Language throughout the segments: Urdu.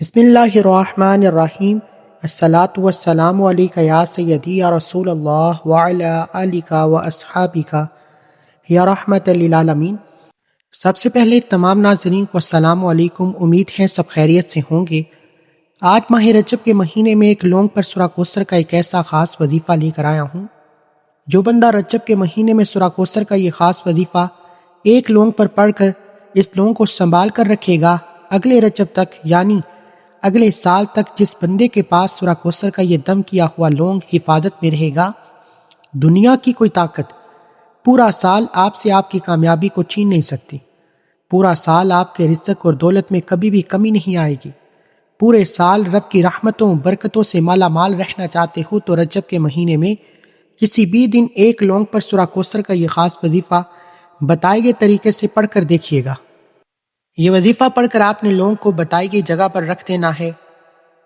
بسم اللہ الرحمن الرحیم۔ الصلاۃ والسلام علیک یا سیدی یا رسول اللہ وعلی آلک و اصحابک یا رحمت للعالمین۔ سب سے پہلے تمام ناظرین کو السلام علیکم، امید ہے سب خیریت سے ہوں گے۔ آج ماہ رجب کے مہینے میں ایک لونگ پر سورہ کوثر کا ایک ایسا خاص وظیفہ لے کر آیا ہوں۔ جو بندہ رجب کے مہینے میں سورہ کوثر کا یہ خاص وظیفہ ایک لونگ پر پڑھ کر اس لونگ کو سنبھال کر رکھے گا، اگلے رجب تک یعنی اگلے سال تک جس بندے کے پاس سورہ کوثر کا یہ دم کیا ہوا لونگ حفاظت میں رہے گا، دنیا کی کوئی طاقت پورا سال آپ سے آپ کی کامیابی کو چھین نہیں سکتی۔ پورا سال آپ کے رزق اور دولت میں کبھی بھی کمی نہیں آئے گی۔ پورے سال رب کی رحمتوں برکتوں سے مالا مال رہنا چاہتے ہو تو رجب کے مہینے میں کسی بھی دن ایک لونگ پر سورہ کوثر کا یہ خاص وظیفہ بتائے گئے طریقے سے پڑھ کر دیکھیے گا۔ یہ وظیفہ پڑھ کر آپ نے لونگ کو بتائی گئی جگہ پر رکھ دینا ہے،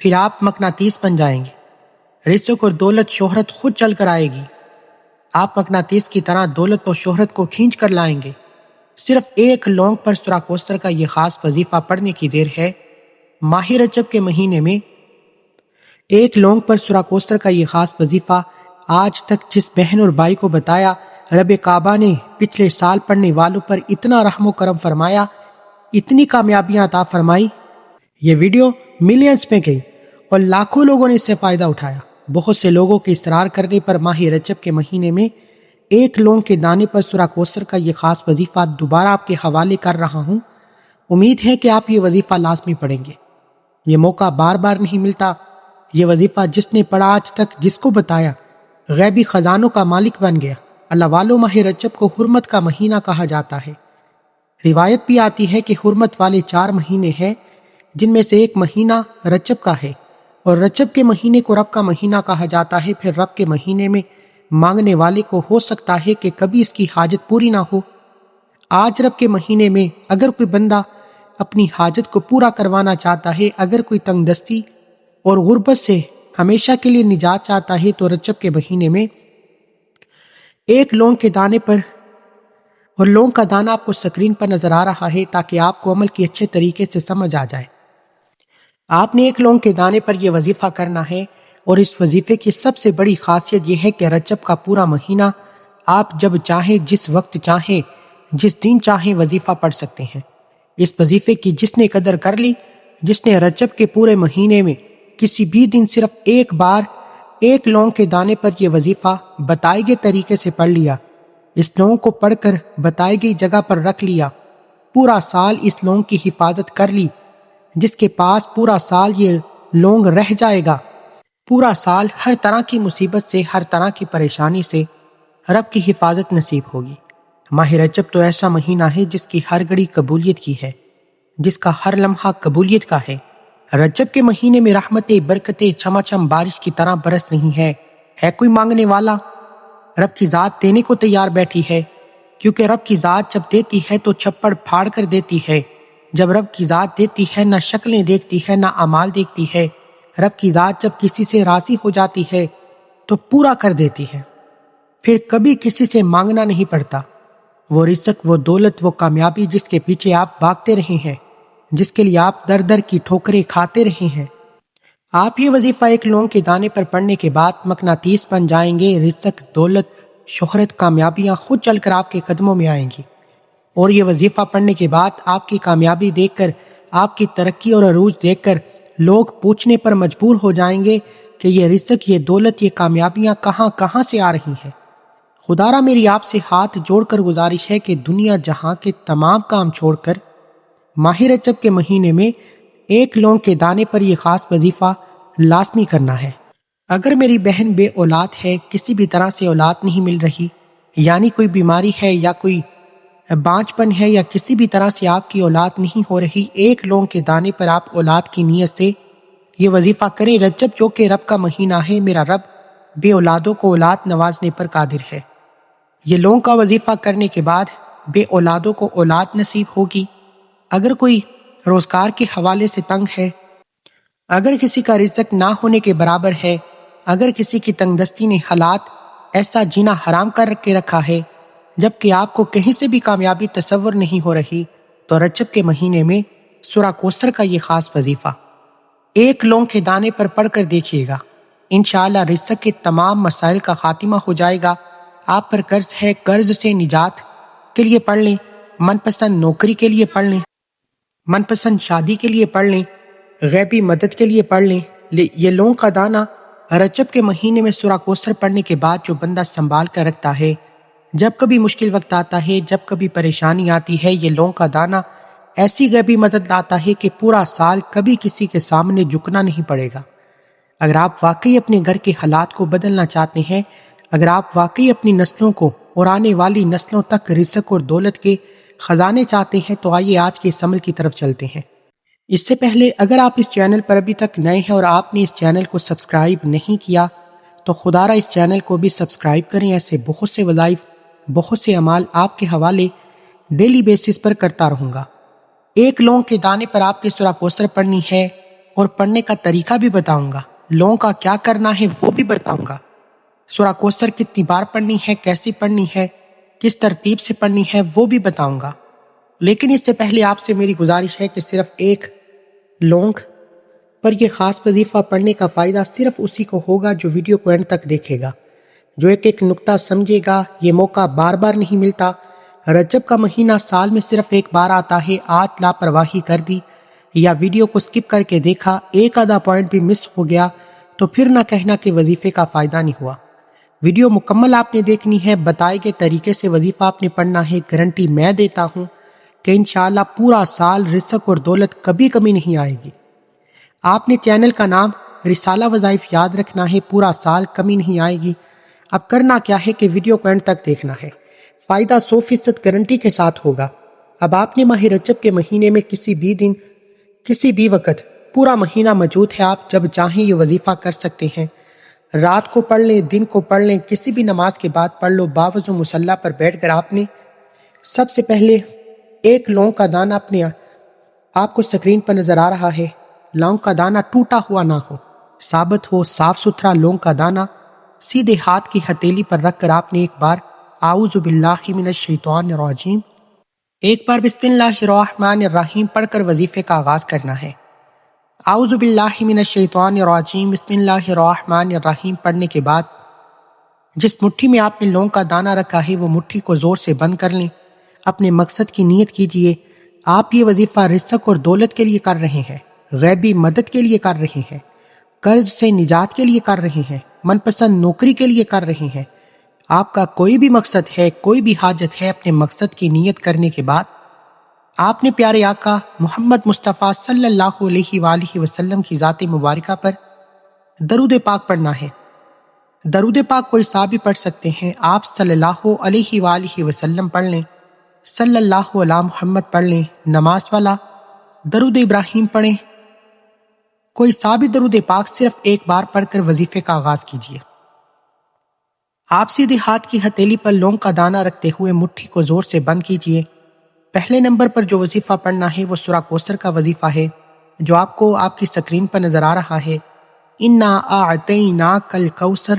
پھر آپ مقناطیس بن جائیں گے۔ رزق اور دولت شہرت خود چل کر آئے گی۔ آپ مقناطیس کی طرح دولت اور شہرت کو کھینچ کر لائیں گے۔ صرف ایک لونگ پر سورہ کوثر کا یہ خاص وظیفہ پڑھنے کی دیر ہے۔ ماہ رجب کے مہینے میں ایک لونگ پر سورہ کوثر کا یہ خاص وظیفہ آج تک جس بہن اور بھائی کو بتایا، رب کعبہ نے پچھلے سال پڑھنے والوں پر اتنا رحم و کرم فرمایا، اتنی کامیابیاں عطا فرمائی۔ یہ ویڈیو ملینز میں گئی اور لاکھوں لوگوں نے اس سے فائدہ اٹھایا۔ بہت سے لوگوں کے اصرار کرنے پر ماہ رجب کے مہینے میں ایک لونگ کے دانے پر سورہ کوثر کا یہ خاص وظیفہ دوبارہ آپ کے حوالے کر رہا ہوں۔ امید ہے کہ آپ یہ وظیفہ لازمی پڑھیں گے۔ یہ موقع بار بار نہیں ملتا۔ یہ وظیفہ جس نے پڑھا آج تک جس کو بتایا غیبی خزانوں کا مالک بن گیا۔ اللہ والو، ماہ رجب کو حرمت کا مہینہ کہا جاتا ہے۔ روایت بھی آتی ہے کہ حرمت والے 4 مہینے ہیں، جن میں سے ایک مہینہ رجب کا ہے، اور رجب کے مہینے کو رب کا مہینہ کہا جاتا ہے۔ پھر رب کے مہینے میں مانگنے والے کو ہو سکتا ہے کہ کبھی اس کی حاجت پوری نہ ہو۔ آج رب کے مہینے میں اگر کوئی بندہ اپنی حاجت کو پورا کروانا چاہتا ہے، اگر کوئی تنگ دستی اور غربت سے ہمیشہ کے لیے نجات چاہتا ہے، تو رجب کے مہینے میں ایک لونگ کے دانے پر، اور لونگ کا دانہ آپ کو سکرین پر نظر آ رہا ہے تاکہ آپ کو عمل کی اچھے طریقے سے سمجھ آ جائے۔ آپ نے ایک لونگ کے دانے پر یہ وظیفہ کرنا ہے، اور اس وظیفے کی سب سے بڑی خاصیت یہ ہے کہ رجب کا پورا مہینہ آپ جب چاہیں، جس وقت چاہیں، جس دن چاہیں وظیفہ پڑھ سکتے ہیں۔ اس وظیفے کی جس نے قدر کر لی، جس نے رجب کے پورے مہینے میں کسی بھی دن صرف ایک بار ایک لونگ کے دانے پر یہ وظیفہ بتائے گئے طریقے سے پڑھ لیا، اس لونگ کو پڑھ کر بتائی گئی جگہ پر رکھ لیا، پورا سال اس لونگ کی حفاظت کر لی، جس کے پاس پورا سال یہ لونگ رہ جائے گا، پورا سال ہر طرح کی مصیبت سے، ہر طرح کی پریشانی سے رب کی حفاظت نصیب ہوگی۔ ماہ رجب تو ایسا مہینہ ہے جس کی ہر گھڑی قبولیت کی ہے، جس کا ہر لمحہ قبولیت کا ہے۔ رجب کے مہینے میں رحمتیں برکتیں چھما بارش کی طرح برس رہی ہیں۔ ہے کوئی مانگنے والا؟ رب کی ذات دینے کو تیار بیٹھی ہے، کیونکہ رب کی ذات جب دیتی ہے تو چھپڑ پھاڑ کر دیتی ہے۔ جب رب کی ذات دیتی ہے نہ شکلیں دیکھتی ہے نہ اعمال دیکھتی ہے۔ رب کی ذات جب کسی سے راضی ہو جاتی ہے تو پورا کر دیتی ہے، پھر کبھی کسی سے مانگنا نہیں پڑتا۔ وہ رزق، وہ دولت، وہ کامیابی جس کے پیچھے آپ بھاگتے رہے ہیں، جس کے لیے آپ در در کی ٹھوکریں کھاتے رہے ہیں، آپ یہ وظیفہ ایک لونگ کے دانے پر پڑھنے کے بعد مقناطیس بن جائیں گے۔ رزق، دولت، شہرت، کامیابیاں خود چل کر آپ کے قدموں میں آئیں گی، اور یہ وظیفہ پڑھنے کے بعد آپ کی کامیابی دیکھ کر، آپ کی ترقی اور عروج دیکھ کر لوگ پوچھنے پر مجبور ہو جائیں گے کہ یہ رزق، یہ دولت، یہ کامیابیاں کہاں سے آ رہی ہیں۔ خدا را میری آپ سے ہاتھ جوڑ کر گزارش ہے کہ دنیا جہاں کے تمام کام چھوڑ کر ماہ رجب کے مہینے میں ایک لونگ کے دانے پر یہ خاص وظیفہ لازمی کرنا ہے۔ اگر میری بہن بے اولاد ہے، کسی بھی طرح سے اولاد نہیں مل رہی، یعنی کوئی بیماری ہے یا کوئی بانجھ پن ہے یا کسی بھی طرح سے آپ کی اولاد نہیں ہو رہی، ایک لونگ کے دانے پر آپ اولاد کی نیت سے یہ وظیفہ کریں۔ رجب جو کہ رب کا مہینہ ہے، میرا رب بے اولادوں کو اولاد نوازنے پر قادر ہے۔ یہ لونگ کا وظیفہ کرنے کے بعد بے اولادوں کو اولاد نصیب ہوگی۔ اگر کوئی روزگار کے حوالے سے تنگ ہے، اگر کسی کا رزق نہ ہونے کے برابر ہے، اگر کسی کی تنگ دستی نے حالات ایسا جینا حرام کر کے رکھا ہے جبکہ آپ کو کہیں سے بھی کامیابی تصور نہیں ہو رہی، تو رجب کے مہینے میں سورہ کوثر کا یہ خاص وظیفہ ایک لونگ کے دانے پر پڑھ کر دیکھیے گا، انشاءاللہ رزق کے تمام مسائل کا خاتمہ ہو جائے گا۔ آپ پر قرض ہے، قرض سے نجات کے لیے پڑھ لیں، من پسند نوکری کے لیے پڑھ لیں، من پسند شادی کے لیے پڑھ لیں، غیبی مدد کے لیے پڑھ لیں۔ یہ لونگ کا دانہ رجب کے مہینے میں سورہ کوثر پڑھنے کے بعد جو بندہ سنبھال کر رکھتا ہے، جب کبھی مشکل وقت آتا ہے، جب کبھی پریشانی آتی ہے، یہ لونگ کا دانہ ایسی غیبی مدد لاتا ہے کہ پورا سال کبھی کسی کے سامنے جھکنا نہیں پڑے گا۔ اگر آپ واقعی اپنے گھر کے حالات کو بدلنا چاہتے ہیں، اگر آپ واقعی اپنی نسلوں کو اور آنے والی نسلوں تک رزق اور دولت کے خزانے چاہتے ہیں، تو آئیے آج کے اس عمل کی طرف چلتے ہیں۔ اس سے پہلے اگر آپ اس چینل پر ابھی تک نئے ہیں اور آپ نے اس چینل کو سبسکرائب نہیں کیا تو خدا را اس چینل کو بھی سبسکرائب کریں۔ ایسے بہت سے وظائف، بہت سے اعمال آپ کے حوالے ڈیلی بیسس پر کرتا رہوں گا۔ ایک لونگ کے دانے پر آپ نے سورہ کوثر پڑھنی ہے اور پڑھنے کا طریقہ بھی بتاؤں گا، لونگ کا کیا کرنا ہے وہ بھی بتاؤں گا، سورہ کوثر کتنی بار پڑھنی ہے، کیسی پڑھنی ہے، کس ترتیب سے پڑھنی ہے وہ بھی بتاؤں گا۔ لیکن اس سے پہلے آپ سے میری گزارش ہے کہ صرف ایک لونگ پر یہ خاص وظیفہ پڑھنے کا فائدہ صرف اسی کو ہوگا جو ویڈیو کو اینڈ تک دیکھے گا، جو ایک ایک نقطہ سمجھے گا۔ یہ موقع بار بار نہیں ملتا، رجب کا مہینہ سال میں صرف ایک بار آتا ہے۔ آج لاپرواہی کر دی یا ویڈیو کو سکپ کر کے دیکھا، ایک آدھا پوائنٹ بھی مس ہو گیا تو پھر نہ کہنا کہ وظیفے کا فائدہ نہیں ہوا۔ ویڈیو مکمل آپ نے دیکھنی ہے، بتائے گئے طریقے سے وظیفہ آپ نے پڑھنا ہے۔ گارنٹی میں دیتا ہوں کہ انشاءاللہ پورا سال رزق اور دولت کبھی کمی نہیں آئے گی۔ آپ نے چینل کا نام رسالہ وظائف یاد رکھنا ہے، پورا سال کمی نہیں آئے گی۔ اب کرنا کیا ہے کہ ویڈیو کو اینڈ تک دیکھنا ہے، فائدہ 100% گارنٹی کے ساتھ ہوگا۔ اب آپ نے ماہ رجب کے مہینے میں کسی بھی دن، کسی بھی وقت، پورا مہینہ موجود ہے، آپ جب چاہیں یہ وظیفہ کر سکتے ہیں۔ رات کو پڑھ لیں، دن کو پڑھ لیں، کسی بھی نماز کے بعد پڑھ لو۔ باوضو مصلی پر بیٹھ کر آپ نے سب سے پہلے ایک لونگ کا دانہ اپنے آپ کو سکرین پر نظر آ رہا ہے، لونگ کا دانہ ٹوٹا ہوا نہ ہو، ثابت ہو، صاف ستھرا لونگ کا دانہ سیدھے ہاتھ کی ہتھیلی پر رکھ کر آپ نے ایک بار اعوذ باللہ من الشیطان الرجیم، ایک بار بسم اللہ الرحمن الرحیم پڑھ کر وظیفے کا آغاز کرنا ہے۔ اعوذ باللہ من الشیطان الرجیم بسم اللہ الرحمن الرحیم پڑھنے کے بعد جس مٹھی میں آپ نے لونگ کا دانہ رکھا ہے وہ مٹھی کو زور سے بند کر لیں، اپنے مقصد کی نیت کیجئے۔ آپ یہ وظیفہ رزق اور دولت کے لیے کر رہے ہیں، غیبی مدد کے لیے کر رہے ہیں، قرض سے نجات کے لیے کر رہے ہیں، من پسند نوکری کے لیے کر رہے ہیں۔ آپ کا کوئی بھی مقصد ہے، کوئی بھی حاجت ہے، اپنے مقصد کی نیت کرنے کے بعد آپ نے پیارے آقا محمد مصطفیٰ صلی اللہ علیہ وآلہ وسلم کی ذات مبارکہ پر درود پاک پڑھنا ہے۔ درود پاک کوئی سا بھی پڑھ سکتے ہیں، آپ صلی اللہ علیہ وآلہ وسلم پڑھ لیں، صلی اللہ علی محمد پڑھ لیں، نماز والا درود ابراہیم پڑھیں، کوئی سا بھی درود پاک صرف ایک بار پڑھ کر وظیفے کا آغاز کیجیے۔ آپ سیدھے ہاتھ کی ہتھیلی پر لونگ کا دانہ رکھتے ہوئے مٹھی کو زور سے بند کیجیے۔ پہلے نمبر پر جو وظیفہ پڑھنا ہے وہ سورہ کوثر کا وظیفہ ہے، جو آپ کو آپ کی سکرین پر نظر آ رہا ہے۔ انا اعطیناک الکوثر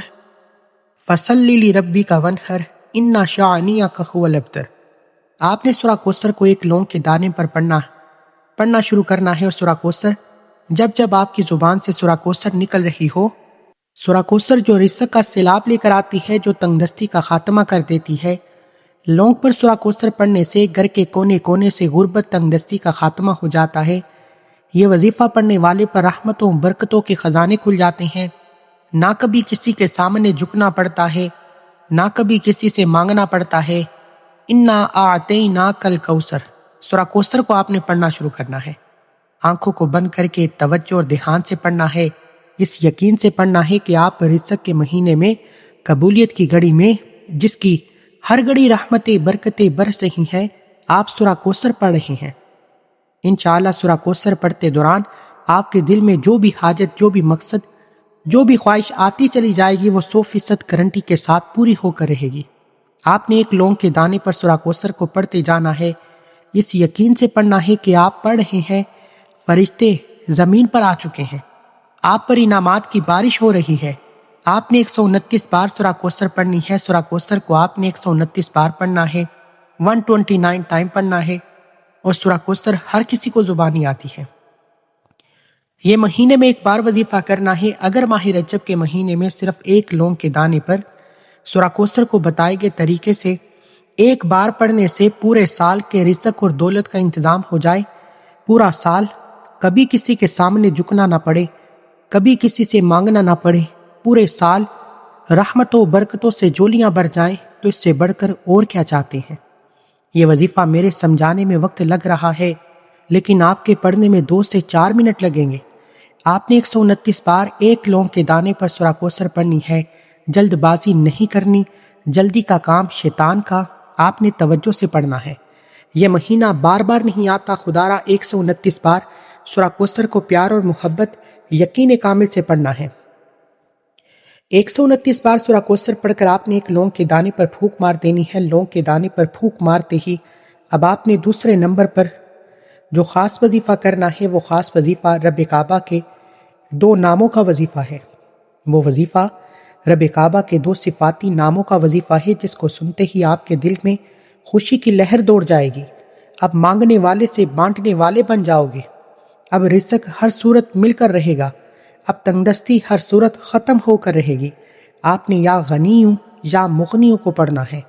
فصلی لربک وانحر ان شانئک هو الابتر۔ آپ نے سورہ کوثر کو ایک لونگ کے دانے پر پڑھنا شروع کرنا ہے، اور سورہ کوثر جب آپ کی زبان سے سورہ کوثر نکل رہی ہو، سورہ کوثر جو رزق کا سیلاب لے کر آتی ہے، جو تنگ دستی کا خاتمہ کر دیتی ہے، لونگ پر سورہ کوثر پڑھنے سے گھر کے کونے کونے سے غربت، تنگ دستی کا خاتمہ ہو جاتا ہے۔ یہ وظیفہ پڑھنے والے پر رحمتوں برکتوں کے خزانے کھل جاتے ہیں، نہ کبھی کسی کے سامنے جھکنا پڑتا ہے، نہ کبھی کسی سے مانگنا پڑتا ہے۔ انا اعطیناک الکوثر، سورہ کوثر کو آپ نے پڑھنا شروع کرنا ہے، آنکھوں کو بند کر کے توجہ اور دھیان سے پڑھنا ہے، اس یقین سے پڑھنا ہے کہ آپ رزق کے مہینے میں، قبولیت کی گھڑی میں، جس کی ہر گھڑی رحمتیں برکتیں برس رہی ہیں، آپ سورہ کوثر پڑھ رہے ہیں۔ انشاءاللہ سورہ کوثر پڑھتے دوران آپ کے دل میں جو بھی حاجت، جو بھی مقصد، جو بھی خواہش آتی چلی جائے گی، وہ 100% گارنٹی کے ساتھ پوری ہو کر رہے گی۔ آپ نے ایک لونگ کے دانے پر سورہ کوثر کو پڑھتے جانا ہے، اس یقین سے پڑھنا ہے کہ آپ پڑھ رہے ہیں، فرشتے زمین پر آ چکے ہیں، آپ پر انعامات کی بارش ہو رہی ہے۔ آپ نے 129 بار سورہ کوثر پڑھنی ہے، سورہ کوثر کو آپ نے 129 بار پڑھنا ہے، 129 ٹائم پڑھنا ہے، اور سورہ کوثر ہر کسی کو زبانی آتی ہے۔ یہ مہینے میں ایک بار وظیفہ کرنا ہے۔ اگر ماہ رجب کے مہینے میں صرف ایک لونگ کے دانے پر سورہ کوثر کو بتائے گئے طریقے سے ایک بار پڑھنے سے پورے سال کے رزق اور دولت کا انتظام ہو جائے، پورا سال کبھی کسی کے سامنے جھکنا نہ پڑے، کبھی کسی سے مانگنا نہ پڑے، پورے سال رحمتوں و برکتوں سے جولیاں بھر جائیں، تو اس سے بڑھ کر اور کیا چاہتے ہیں؟ یہ وظیفہ میرے سمجھانے میں وقت لگ رہا ہے، لیکن آپ کے پڑھنے میں 2 سے 4 منٹ لگیں گے۔ آپ نے 129 بار ایک لونگ کے دانے پر سورہ کوثر پڑھنی ہے۔ جلد بازی نہیں کرنی، جلدی کا کام شیطان کا، آپ نے توجہ سے پڑھنا ہے۔ یہ مہینہ بار بار نہیں آتا، خدا را 129 بار سورہ کوثر کو پیار اور محبت یقین کامل سے پڑھنا ہے۔ 129 بار سورہ کوثر پڑھ کر آپ نے ایک لونگ کے دانے پر پھونک مار دینی ہے۔ لونگ کے دانے پر پھونک مارتے ہی اب آپ نے دوسرے نمبر پر جو خاص وظیفہ کرنا ہے، وہ خاص وظیفہ رب کعبہ کے 2 ناموں کا وظیفہ ہے۔ وہ وظیفہ رب کعبہ کے 2 صفاتی ناموں کا وظیفہ ہے، جس کو سنتے ہی آپ کے دل میں خوشی کی لہر دوڑ جائے گی۔ اب مانگنے والے سے بانٹنے والے بن جاؤ گے۔ اب رزق ہر صورت مل کر رہے گا۔ اب تنگدستی ہر صورت ختم ہو کر رہے گی۔ آپ نے یا غنیوں یا مغنیوں کو پڑھنا ہے۔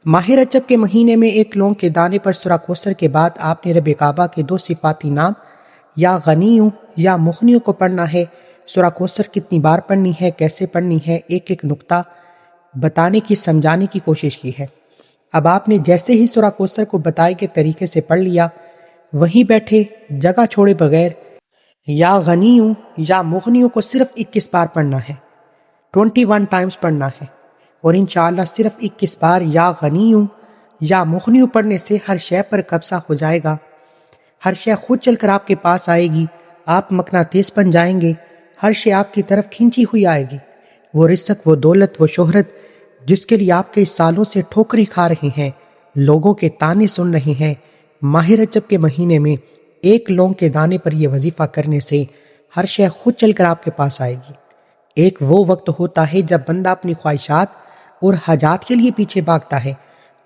ماہ رجب کے مہینے میں ایک لونگ کے دانے پر سورہ کوثر کے بعد آپ نے رب کعبہ کے 2 صفاتی نام یا غنیوں یا مغنیوں کو پڑھنا ہے۔ سورہ کوثر کتنی بار پڑھنی ہے، کیسے پڑھنی ہے، ایک ایک نقطہ بتانے کی، سمجھانے کی کوشش کی ہے۔ اب آپ نے جیسے ہی سورہ کوثر کو بتائے گئے طریقے سے پڑھ لیا، وہیں بیٹھے جگہ چھوڑے بغیر یا غنیوں یا مغنیوں کو صرف 21 بار پڑھنا ہے، 21 ٹائمز پڑھنا ہے، اور انشاءاللہ صرف 21 بار یا غنیوں یا مغنیوں پڑھنے سے ہر شے پر قبضہ ہو جائے گا۔ ہر شے خود چل کر آپ کے پاس آئے گی، آپ مقناطیس بن جائیں گے، ہر شے آپ کی طرف کھینچی ہوئی آئے گی۔ وہ رزق، وہ دولت، وہ شہرت جس کے لیے آپ کئی سالوں سے ٹھوکریں کھا رہے ہیں، لوگوں کے طعنے سن رہے ہیں، ماہ رجب کے مہینے میں ایک لونگ کے دانے پر یہ وظیفہ کرنے سے ہر شے خود چل کر آپ کے پاس آئے گی۔ ایک وہ وقت ہوتا ہے جب بندہ اپنی خواہشات اور حاجات کے لیے پیچھے بھاگتا ہے۔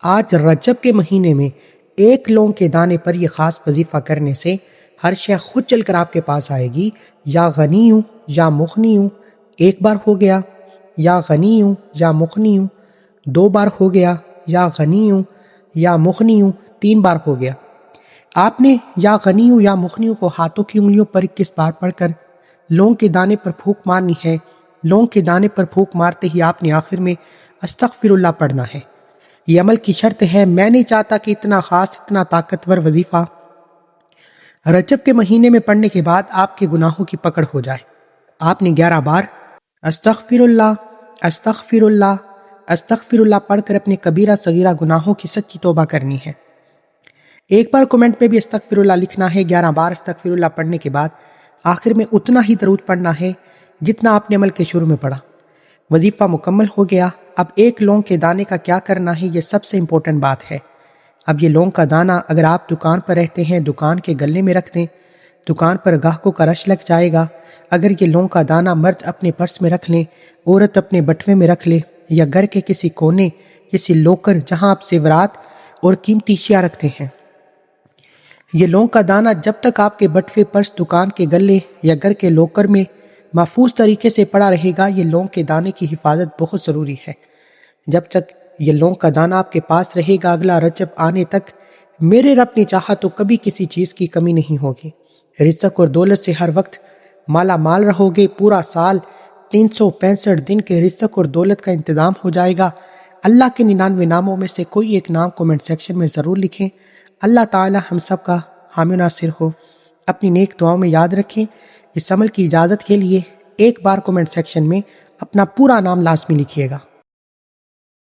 آج رجب کے مہینے میں ایک لونگ کے دانے پر یہ خاص وظیفہ کرنے سے ہر شے خود چل کر آپ کے پاس آئے گی۔ یا غنیوں یا مغنیوں 1 بار ہو گیا، یا غنیوں یا مغنیوں 2 بار ہو گیا، یا غنیوں یا مغنیوں 3 بار ہو گیا۔ آپ نے یا غنیوں یا مغنیوں کو ہاتھوں کی انگلیوں پر 21 بار پڑھ کر لونگ کے دانے پر پھونک مارنی ہے۔ لونگ کے دانے پر پھونک مارتے ہی آپ نے آخر میں استغفر اللہ پڑھنا ہے۔ یہ عمل کی شرط ہے۔ میں نہیں چاہتا کہ اتنا خاص، اتنا طاقتور وظیفہ رجب کے مہینے میں پڑھنے کے بعد آپ کے گناہوں کی پکڑ ہو جائے۔ آپ نے 11 بار استغفر اللہ استغفر اللہ استغفر اللہ پڑھ کر اپنے کبیرہ صغیرہ گناہوں کی سچی توبہ کرنی ہے۔ ایک بار کومنٹ میں بھی استغفر اللہ لکھنا ہے۔ 11 بار استغفر اللہ پڑھنے کے بعد آخر میں اتنا ہی درود پڑھنا ہے جتنا آپ نے عمل کے شروع میں پڑھا۔ وظیفہ مکمل ہو گیا۔ اب ایک لونگ کے دانے کا کیا کرنا ہے، یہ سب سے امپورٹنٹ بات ہے۔ اب یہ لونگ کا دانہ اگر آپ دکان پر رہتے ہیں، دکان کے گلے میں رکھ دیں، دکان پر گاہکوں کا رش لگ جائے گا۔ اگر یہ لونگ کا دانہ مرد اپنے پرس میں رکھ لیں، عورت اپنے بٹوے میں رکھ لے، یا گھر کے کسی کونے، کسی لوکر جہاں آپ زیورات اور قیمتی اشیاء رکھتے ہیں، یہ لونگ کا دانہ جب تک آپ کے بٹوے، پرس، دکان کے گلے یا گھر کے لوکر میں محفوظ طریقے سے پڑا رہے گا، یہ لونگ کے دانے کی حفاظت بہت ضروری ہے۔ جب تک یہ لونگ کا دانہ آپ کے پاس رہے گا، اگلا رجب آنے تک میرے رب نے چاہا تو کبھی کسی چیز کی کمی نہیں ہوگی۔ رزق اور دولت سے ہر وقت مالا مال رہو گے۔ پورا سال 365 دن کے رزق اور دولت کا انتظام ہو جائے گا۔ اللہ کے 99 ناموں میں سے کوئی ایک نام کومنٹ سیکشن میں ضرور لکھیں۔ اللہ تعالی ہم سب کا حامی ناصر ہو۔ اپنی نیک دعاؤں میں یاد رکھیں۔ اس عمل کی اجازت کے لیے ایک بار کومنٹ سیکشن میں اپنا پورا نام لازمی لکھیے گا۔